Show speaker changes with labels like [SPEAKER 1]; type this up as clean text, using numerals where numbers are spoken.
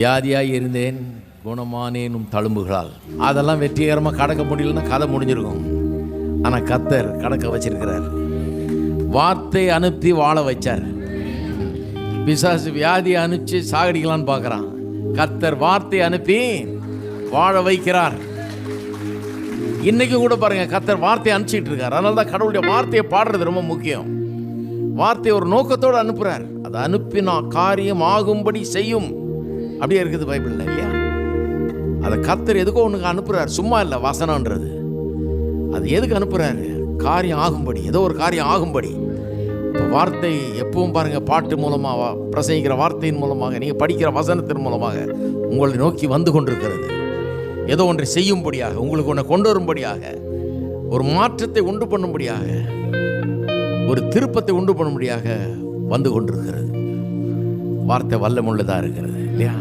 [SPEAKER 1] வியாதியாக இருந்தேன், குணமானேனும் தழும்புகளால். அதெல்லாம் வெற்றிகரமாக கடக்க முடியலன்னா கதை முடிஞ்சிருக்கும். ஆனால் கர்த்தர் கடக்க வச்சிருக்கிறார். வார்த்தை அனுப்பி வாழ வச்சார். பிசாசு வியாதியை அனுப்பிச்சு சாகடிக்கலான்னு பார்க்குறான். கர்த்தர் வார்த்தை அனுப்பி வாழ வைக்கிறார். இன்னைக்கு கூட பாருங்க, கர்த்தர் வார்த்தையை அனுப்பிச்சிட்டு இருக்கார். அதனால தான் கடவுளுடைய வார்த்தையை பாடுறது ரொம்ப முக்கியம். வார்த்தையை ஒரு நோக்கத்தோடு அனுப்புறார். அதை அனுப்பினா காரியம் ஆகும்படி செய்யும். அப்படியே இருக்குது பைபிளில் இல்லையா? அதை கர்த்தர் எதுக்கோ ஒன்றுக்கு அனுப்புறார். சும்மா இல்லை வசனன்றது. அது எதுக்கு அனுப்புறாரு? காரியம் ஆகும்படி, ஏதோ ஒரு காரியம் ஆகும்படி. இப்போ வார்த்தை எப்பவும் பாருங்கள், பாட்டு மூலமாக, பிரசங்கிக்கிற வார்த்தையின் மூலமாக, நீங்கள் படிக்கிற வசனத்தின் மூலமாக உங்களை நோக்கி வந்து கொண்டிருக்கிறது. ஏதோ ஒன்றை செய்யும்படியாக, உங்களுக்கு ஒன்றை கொண்டு வரும்படியாக, ஒரு மாற்றத்தை உண்டு பண்ணும்படியாக, ஒரு திருப்பத்தை உண்டு பண்ணும்படியாக வந்து கொண்டிருக்கிறது. வார்த்தை வல்லமுள்ளதாக இருக்கிறது இல்லையா?